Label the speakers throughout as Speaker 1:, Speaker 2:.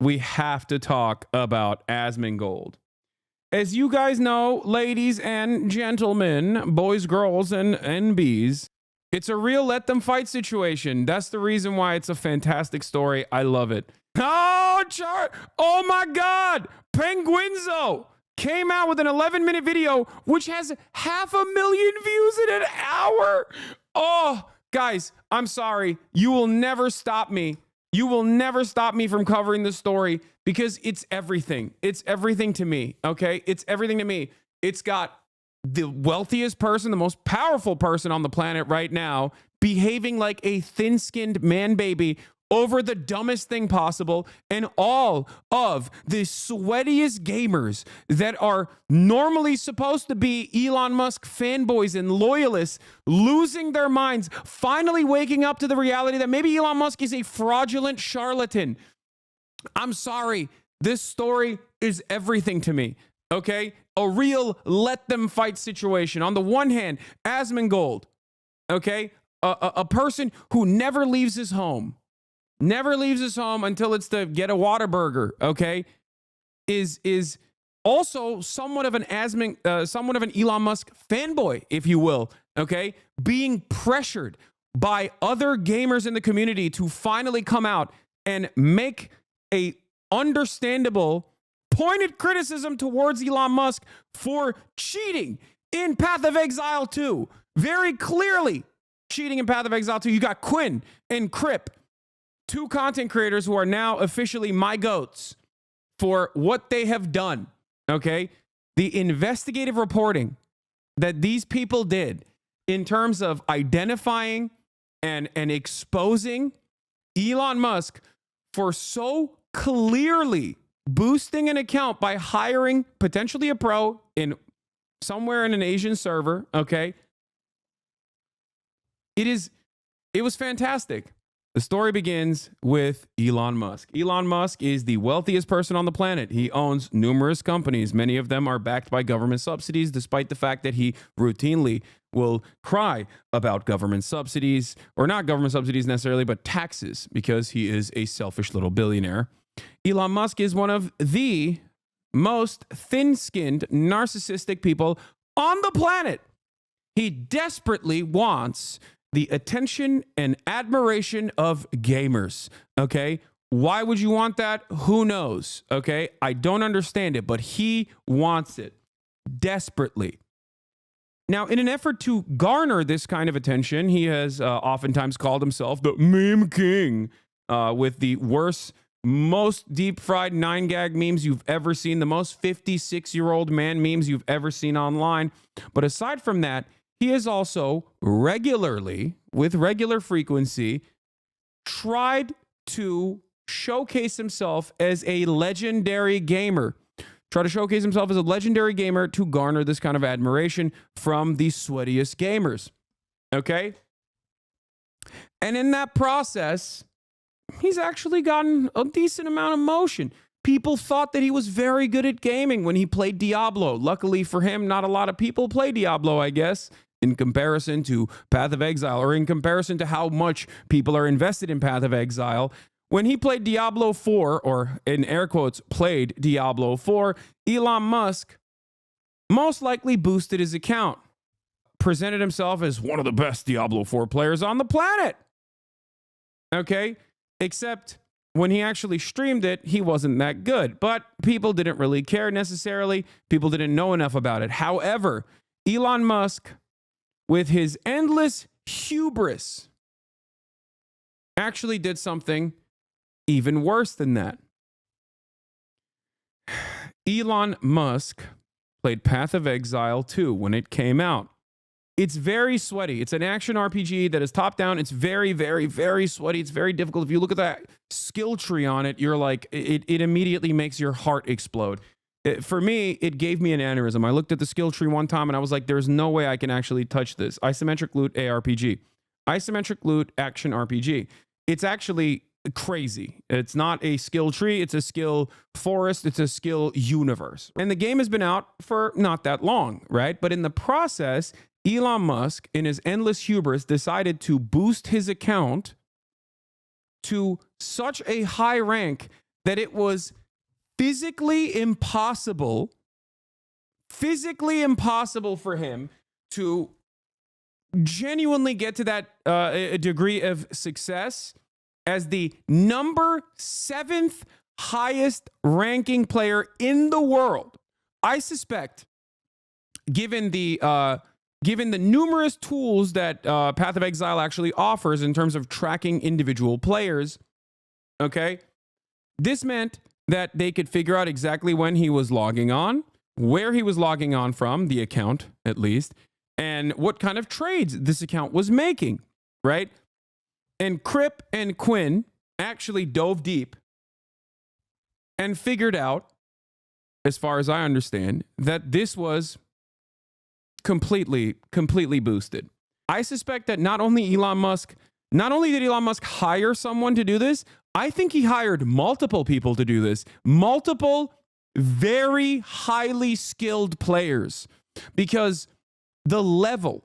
Speaker 1: we have to talk about Asmongold. As you guys know, ladies and gentlemen, boys, girls, and bees, it's a real let them fight situation. That's the reason why it's a fantastic story. I love it. Oh my God. Penguinz0 came out with an 11-minute video, which has 500,000 views in an hour. Oh, guys, I'm sorry. You will never stop me. You will never stop me from covering this story because it's everything. It's everything to me, okay? It's everything to me. It's got the wealthiest person, the most powerful person on the planet right now, behaving like a thin-skinned man baby over the dumbest thing possible, and all of the sweatiest gamers that are normally supposed to be Elon Musk fanboys and loyalists losing their minds, finally waking up to the reality that maybe Elon Musk is a fraudulent charlatan. I'm sorry. This story is everything to me, okay? A real let them fight situation. On the one hand, Asmongold, okay? A person who never leaves his home, until it's to get a Whataburger, okay, is also somewhat of an Elon Musk fanboy, if you will, okay, being pressured by other gamers in the community to finally come out and make a understandable, pointed criticism towards Elon Musk for cheating in Path of Exile 2. Very clearly cheating in Path of Exile 2. You got Quinn and Crip, two content creators who are now officially my goats for what they have done, okay? The investigative reporting that these people did in terms of identifying and exposing Elon Musk for so clearly boosting an account by hiring potentially a pro in somewhere in an Asian server, okay? It was fantastic. The story begins with Elon Musk. Elon Musk is the wealthiest person on the planet. He owns numerous companies. Many of them are backed by government subsidies, despite the fact that he routinely will cry about government subsidies, or not government subsidies necessarily, but taxes, because he is a selfish little billionaire. Elon Musk is one of the most thin-skinned, narcissistic people on the planet. He desperately wants the attention and admiration of gamers, okay? Why would you want that? Who knows, okay? I don't understand it, but he wants it desperately. Now, in an effort to garner this kind of attention, he has oftentimes called himself the meme king, with the worst, most deep-fried 9-gag memes you've ever seen, the most 56-year-old man memes you've ever seen online. But aside from that, he has also regularly, with regular frequency, tried to showcase himself as a legendary gamer. Try to showcase himself as a legendary gamer to garner this kind of admiration from the sweatiest gamers. Okay? And in that process, he's actually gotten a decent amount of motion. People thought that he was very good at gaming when he played Diablo. Luckily for him, not a lot of people play Diablo, I guess, in comparison to Path of Exile, or in comparison to how much people are invested in Path of Exile. When he played Diablo 4, or in air quotes, played Diablo 4, Elon Musk most likely boosted his account, presented himself as one of the best Diablo 4 players on the planet. Okay? Except when he actually streamed it, he wasn't that good. But people didn't really care necessarily. People didn't know enough about it. However, Elon Musk, with his endless hubris, actually did something even worse than that. Elon Musk played Path of Exile 2 when it came out. It's very sweaty. It's an action RPG that is top down. It's very, very, very sweaty. It's very difficult. If you look at that skill tree on it, you're like, it immediately makes your heart explode. For me, it gave me an aneurysm. I looked at the skill tree one time and I was like, there's no way I can actually touch this. Isometric loot ARPG. Isometric loot action RPG. It's actually crazy. It's not a skill tree. It's a skill forest. It's a skill universe. And the game has been out for not that long, right? But in the process, Elon Musk, in his endless hubris, decided to boost his account to such a high rank that it was physically impossible for him to genuinely get to that a degree of success as the number 7th highest ranking player in the world. I suspect, given the numerous tools that Path of Exile actually offers in terms of tracking individual players, okay, this meant that they could figure out exactly when he was logging on, where he was logging on from, the account at least, and what kind of trades this account was making, right? And Crip and Quinn actually dove deep and figured out, as far as I understand, that this was completely boosted. I suspect that not only did Elon Musk hire someone to do this, I think he hired multiple people to do this. Multiple very highly skilled players, because the level,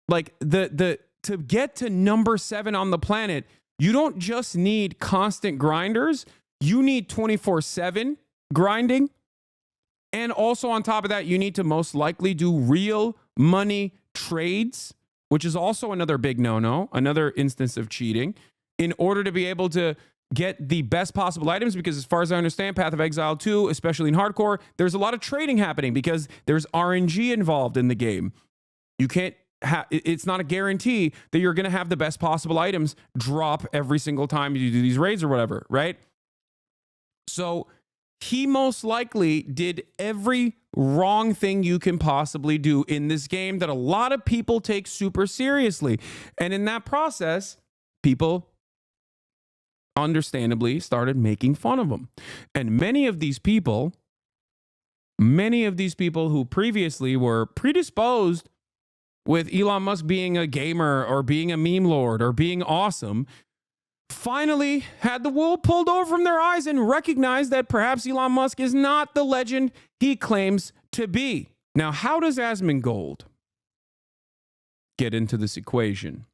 Speaker 1: like to get to number 7 on the planet, you don't just need constant grinders, you need 24/7 grinding. And also on top of that, you need to most likely do real money trades, which is also another big no-no, another instance of cheating, in order to be able to get the best possible items. Because as far as I understand, Path of Exile 2, especially in hardcore, there's a lot of trading happening because there's RNG involved in the game. You can't it's not a guarantee that you're going to have the best possible items drop every single time you do these raids or whatever, right? So he most likely did every wrong thing you can possibly do in this game that a lot of people take super seriously. And in that process, people understandably started making fun of him. And many of these people who previously were predisposed with Elon Musk being a gamer or being a meme lord or being awesome, finally had the wool pulled over from their eyes and recognized that perhaps Elon Musk is not the legend he claims to be. Now, how does Asmongold get into this equation?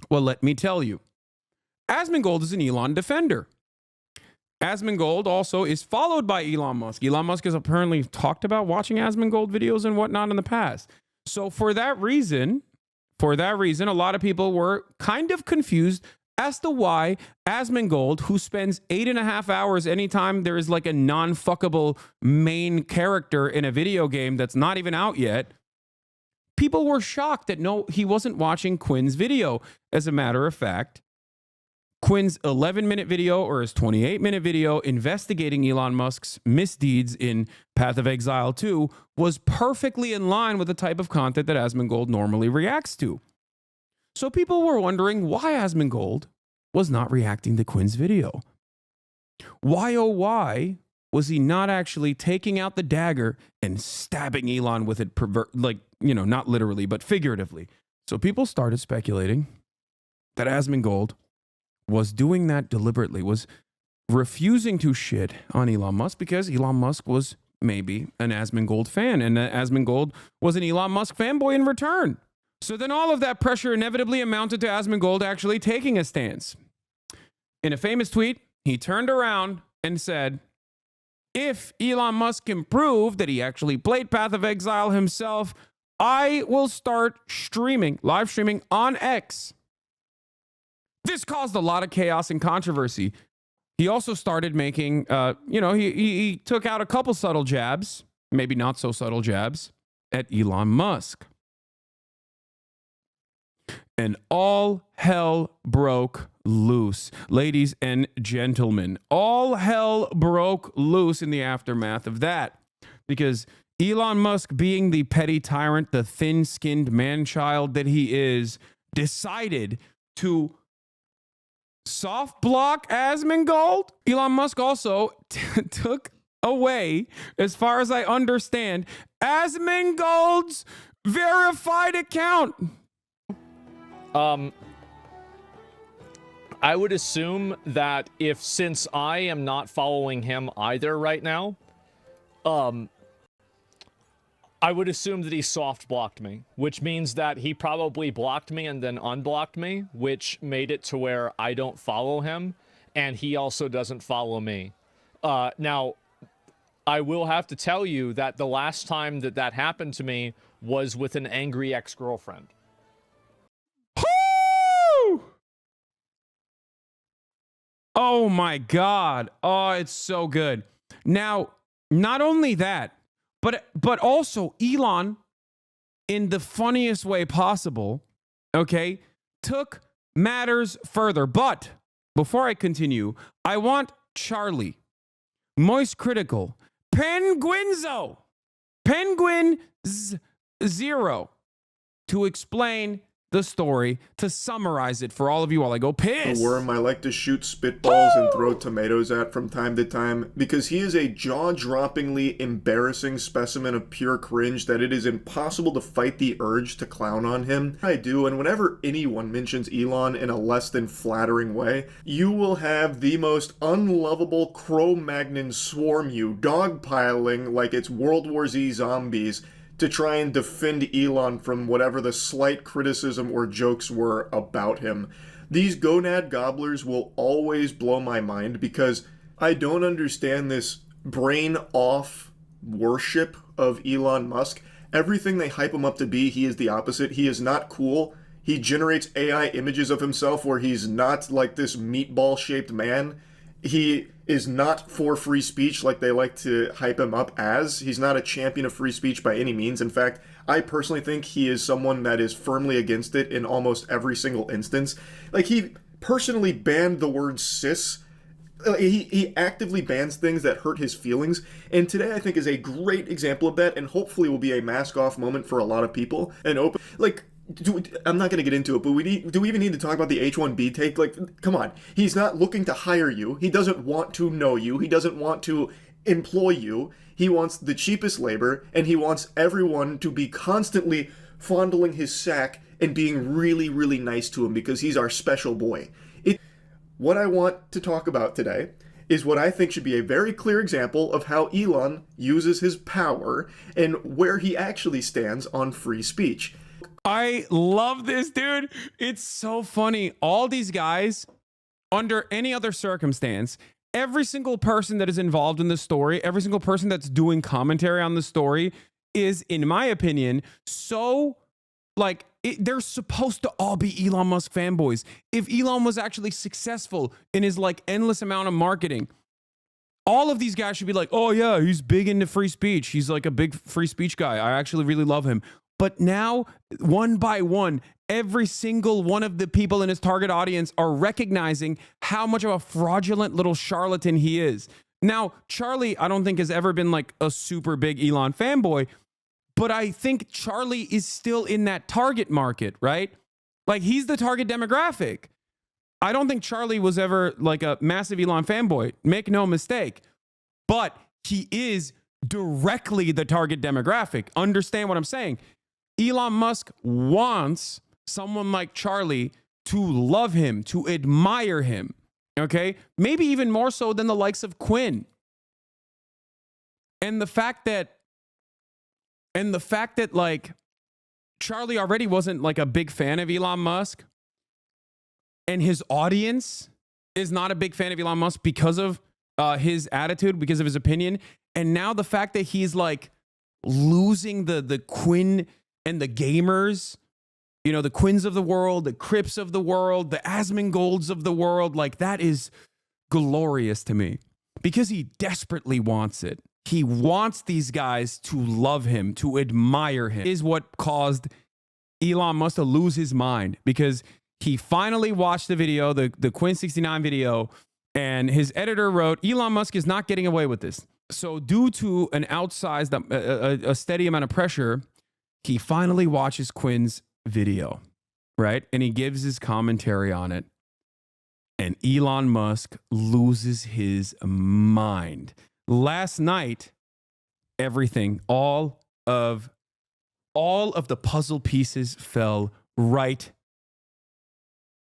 Speaker 1: Well, let me tell you. Asmongold is an Elon defender. Asmongold also is followed by Elon Musk. Elon Musk has apparently talked about watching Asmongold videos and whatnot in the past. So for that reason, a lot of people were kind of confused as to why Asmongold, who spends 8.5 hours anytime there is like a non-fuckable main character in a video game that's not even out yet, people were shocked that no, he wasn't watching Quinn's video. As a matter of fact, Quinn's 11-minute video or his 28-minute video investigating Elon Musk's misdeeds in Path of Exile 2 was perfectly in line with the type of content that Asmongold normally reacts to. So people were wondering why Asmongold was not reacting to Quinn's video. Why, oh why, was he not actually taking out the dagger and stabbing Elon with it, not literally, but figuratively? So people started speculating that Asmongold was doing that deliberately, was refusing to shit on Elon Musk because Elon Musk was maybe an Asmongold fan, and Asmongold was an Elon Musk fanboy in return. So then all of that pressure inevitably amounted to Asmongold actually taking a stance. In a famous tweet, he turned around and said, "If Elon Musk can prove that he actually played Path of Exile himself, I will start live streaming on X." This caused a lot of chaos and controversy. He also started making, he took out a couple subtle jabs, maybe not so subtle jabs, at Elon Musk. And all hell broke loose. Ladies and gentlemen, all hell broke loose in the aftermath of that. Because Elon Musk, being the petty tyrant, the thin-skinned man-child that he is, decided to soft block Asmongold. Elon Musk also took away, as far as I understand, Asmongold's verified account.
Speaker 2: I would assume that since I am not following him either right now, I would assume that he soft blocked me, which means that he probably blocked me and then unblocked me, which made it to where I don't follow him. and he also doesn't follow me. Now, I will have to tell you that the last time that that happened to me was with an angry ex-girlfriend.
Speaker 1: Oh my God. Oh, it's so good. Now, not only that, but also Elon, in the funniest way possible, okay, took matters further. But before I continue, I want Charlie, Moist Critical, Penguinz0, Penguinz0, to explain the story, to summarize it for all of you while I go piss.
Speaker 3: A worm I like to shoot spitballs and throw tomatoes at from time to time, because he is a jaw-droppingly embarrassing specimen of pure cringe that it is impossible to fight the urge to clown on him. I do, and whenever anyone mentions Elon in a less than flattering way, you will have the most unlovable Cro-Magnon swarm you, dogpiling like it's World War Z zombies, to try and defend Elon from whatever the slight criticism or jokes were about him. These gonad gobblers will always blow my mind because I don't understand this brain-off worship of Elon Musk. Everything they hype him up to be, he is the opposite. He is not cool. He generates AI images of himself where he's not like this meatball-shaped man. He is not for free speech like they like to hype him up as. He's not a champion of free speech by any means. In fact, I personally think he is someone that is firmly against it in almost every single instance. Like, he personally banned the word cis. He actively bans things that hurt his feelings, and today I think is a great example of that, and hopefully will be a mask-off moment for a lot of people. And open, like, I'm not going to get into it, but do we even need to talk about the H-1B take? Like, come on. He's not looking to hire you. He doesn't want to know you. He doesn't want to employ you. He wants the cheapest labor, and he wants everyone to be constantly fondling his sack and being really, really nice to him because he's our special boy. What I want to talk about today is what I think should be a very clear example of how Elon uses his power and where he actually stands on free speech.
Speaker 1: I love this, dude. It's so funny. All these guys, under any other circumstance, every single person that is involved in the story, every single person that's doing commentary on the story is, in my opinion, so, like, they're supposed to all be Elon Musk fanboys. If Elon was actually successful in his, like, endless amount of marketing, all of these guys should be like, oh yeah, he's big into free speech. He's like a big free speech guy. I actually really love him. But now, one by one, every single one of the people in his target audience are recognizing how much of a fraudulent little charlatan he is. Now, Charlie, I don't think has ever been like a super big Elon fanboy, but I think Charlie is still in that target market, right? Like, he's the target demographic. I don't think Charlie was ever like a massive Elon fanboy. Make no mistake. But he is directly the target demographic. Understand what I'm saying? Elon Musk wants someone like Charlie to love him, to admire him, okay? Maybe even more so than the likes of Quinn. And the fact that like Charlie already wasn't like a big fan of Elon Musk, and his audience is not a big fan of Elon Musk because of his attitude, because of his opinion. And now the fact that he's like losing the Quinn and the gamers, you know, the Quinns of the world, the Crips of the world, the Asmongolds of the world, like, that is glorious to me because he desperately wants it. He wants these guys to love him, to admire him. Is what caused Elon Musk to lose his mind, because he finally watched the video, the Quinn69 video, and his editor wrote, Elon Musk is not getting away with this. So due to an outsized, a steady amount of pressure, he finally watches Quinn's video, right? And he gives his commentary on it. And Elon Musk loses his mind. Last night, everything, all of the puzzle pieces fell right.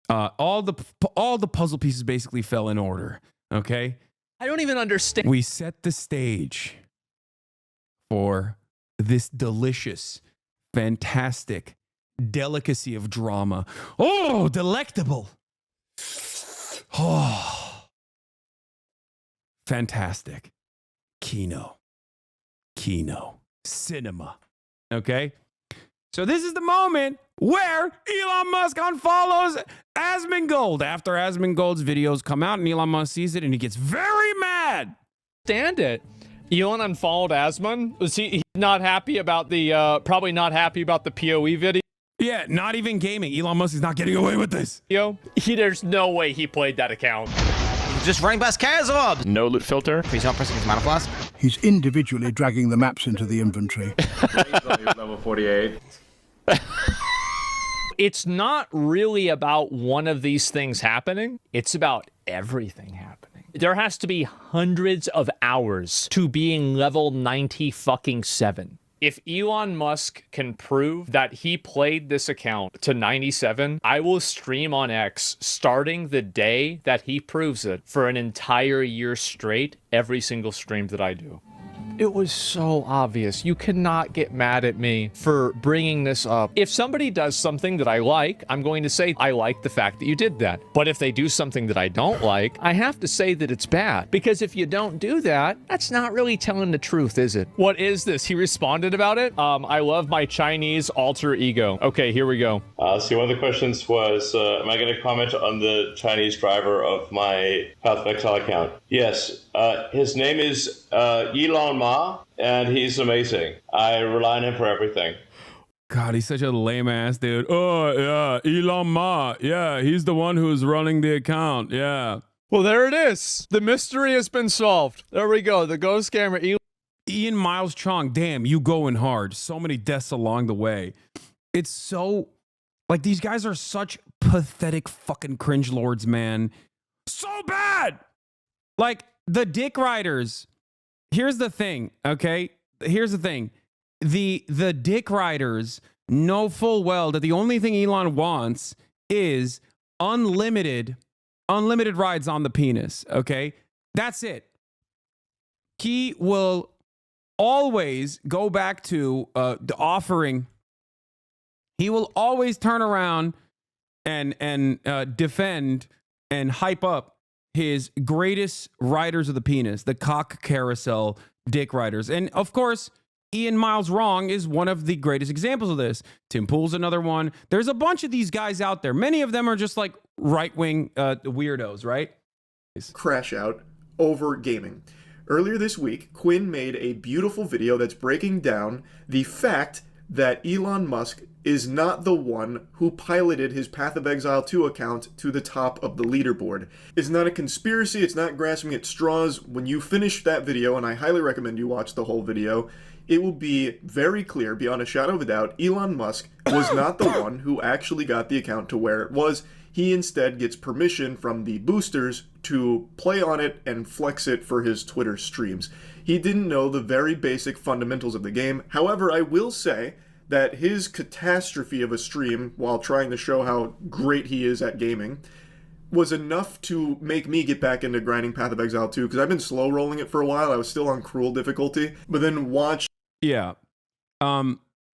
Speaker 1: All the puzzle pieces basically fell in order, okay?
Speaker 2: I don't even understand.
Speaker 1: We set the stage for this delicious, fantastic delicacy of drama. Oh, delectable. Oh, fantastic. Kino, cinema. Okay? So this is the moment where Elon Musk unfollows Asmongold after Asmongold's videos come out, and Elon Musk sees it and he gets very mad.
Speaker 2: Stand it. Elon unfollowed Asmon. Was he not happy about the probably not happy about the PoE video?
Speaker 1: Yeah, not even gaming. Elon Musk is not getting away with this.
Speaker 2: There's no way he played that account.
Speaker 4: Just running past Kazov.
Speaker 5: No loot filter.
Speaker 4: Please don't press his mana flask.
Speaker 6: He's individually dragging the maps into the inventory.
Speaker 5: Level 48.
Speaker 2: It's not really about one of these things happening. It's about everything happening. There has to be hundreds of hours to being level 97. If Elon Musk can prove that he played this account to 97, I will stream on X starting the day that he proves it for an entire year straight, every single stream that I do. It was so obvious. You cannot get mad at me for bringing this up. If somebody does something that I like, I'm going to say, I like the fact that you did that. But if they do something that I don't like, I have to say that it's bad. Because if you don't do that, that's not really telling the truth, is it? What is this? He responded about it? I love my Chinese alter ego. Okay, here we go.
Speaker 7: So one of the questions was, am I going to comment on the Chinese driver of my Path of Exile account? Yes. His name is Elon Ma, and he's amazing. I rely on him for everything.
Speaker 1: God, he's such a lame ass dude. Oh, yeah, Elon Ma. Yeah, he's the one who's running the account. Yeah.
Speaker 2: Well, there it is. The mystery has been solved. There we go. The ghost scammer.
Speaker 1: Ian Miles Chong, damn, you going hard. So many deaths along the way. It's so, like, these guys are such pathetic fucking cringe lords, man. So bad. Like, the dick riders. Here's the thing, okay? Here's the thing. The dick riders know full well that the only thing Elon wants is unlimited rides on the penis, okay? That's it. He will always go back to the offering. He will always turn around and defend and hype up his greatest riders of the penis, the cock carousel dick riders. And of course, Ian Miles Wrong is one of the greatest examples of this. Tim Pool's another one. There's a bunch of these guys out there. Many of them are just like right-wing weirdos, right?
Speaker 3: Crash out over gaming. Earlier this week, Quinn made a beautiful video that's breaking down the fact that Elon Musk is not the one who piloted his Path of Exile 2 account to the top of the leaderboard. It's not a conspiracy, it's not grasping at straws. When you finish that video, and I highly recommend you watch the whole video, it will be very clear, beyond a shadow of a doubt, Elon Musk was not the one who actually got the account to where it was. He instead gets permission from the boosters to play on it and flex it for his Twitter streams. He didn't know the very basic fundamentals of the game. However, I will say that his catastrophe of a stream while trying to show how great he is at gaming was enough to make me get back into grinding Path of Exile 2, because I've been slow rolling it for a while. I was still on cruel difficulty, but then watch.
Speaker 1: Yeah.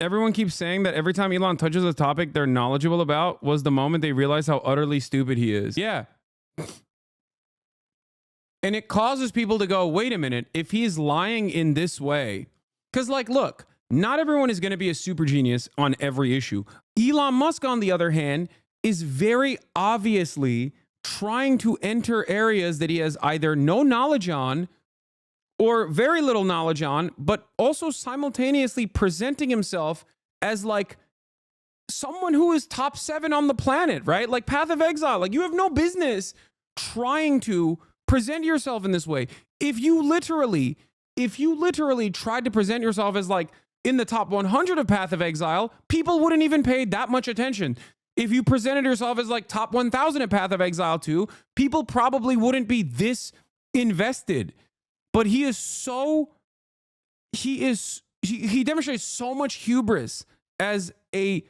Speaker 1: Everyone keeps saying that every time Elon touches a topic they're knowledgeable about was the moment they realize how utterly stupid he is. Yeah. And it causes people to go, wait a minute, if he's lying in this way, because like, look, not everyone is going to be a super genius on every issue. Elon Musk, on the other hand, is very obviously trying to enter areas that he has either no knowledge on or very little knowledge on, but also simultaneously presenting himself as like someone who is top 7 on the planet, right? Like Path of Exile, like you have no business trying to present yourself in this way. If you literally tried to present yourself as like in the top 100 of Path of Exile, people wouldn't even pay that much attention. If you presented yourself as like top 1,000 at Path of Exile 2, people probably wouldn't be this invested. But he demonstrates so much hubris as a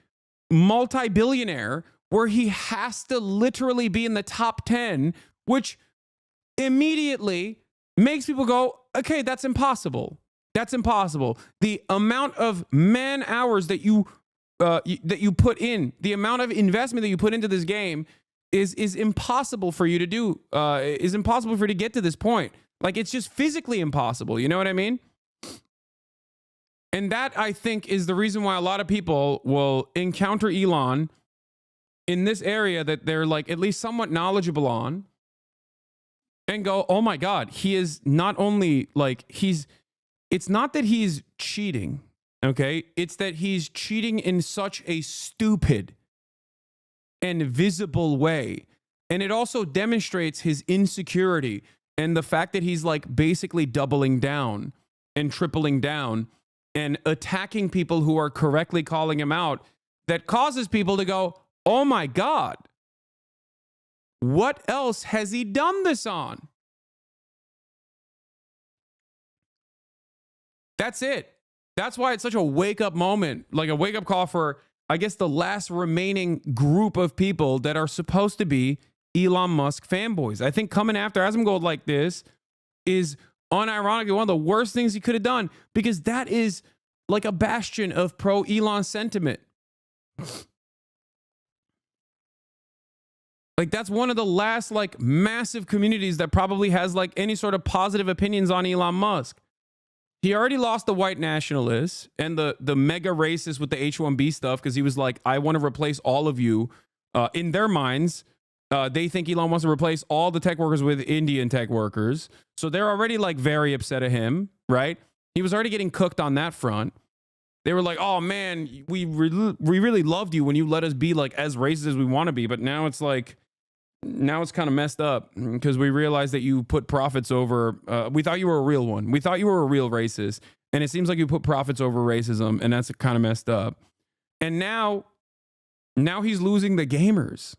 Speaker 1: multi-billionaire where he has to literally be in the top 10, which immediately makes people go, okay, that's impossible. That's impossible. The amount of man hours that you put in, the amount of investment that you put into this game is impossible for you to do, is impossible for you to get to this point. Like, it's just physically impossible. You know what I mean? And that, I think, is the reason why a lot of people will encounter Elon in this area that they're like at least somewhat knowledgeable on and go, oh my God, he is not only like it's not that he's cheating, okay? It's that he's cheating in such a stupid and visible way. And it also demonstrates his insecurity and the fact that he's like basically doubling down and tripling down and attacking people who are correctly calling him out, that causes people to go, oh my God, what else has he done this on? That's it. That's why it's such a wake-up moment, like a wake-up call for, I guess, the last remaining group of people that are supposed to be Elon Musk fanboys. I think coming after Asmongold like this is unironically one of the worst things he could have done, because that is like a bastion of pro-Elon sentiment. Like, that's one of the last like massive communities that probably has like any sort of positive opinions on Elon Musk. He already lost the white nationalists and the mega racists with the H-1B stuff, because he was like, I want to replace all of you. In their minds, they think Elon wants to replace all the tech workers with Indian tech workers. So they're already like very upset at him, right? He was already getting cooked on that front. They were like, oh man, we really loved you when you let us be like as racist as we want to be. But now it's like, now it's kind of messed up because we realized that you put profits over, we thought you were a real one. We thought you were a real racist. And it seems like you put profits over racism, and that's kind of messed up. And now he's losing the gamers.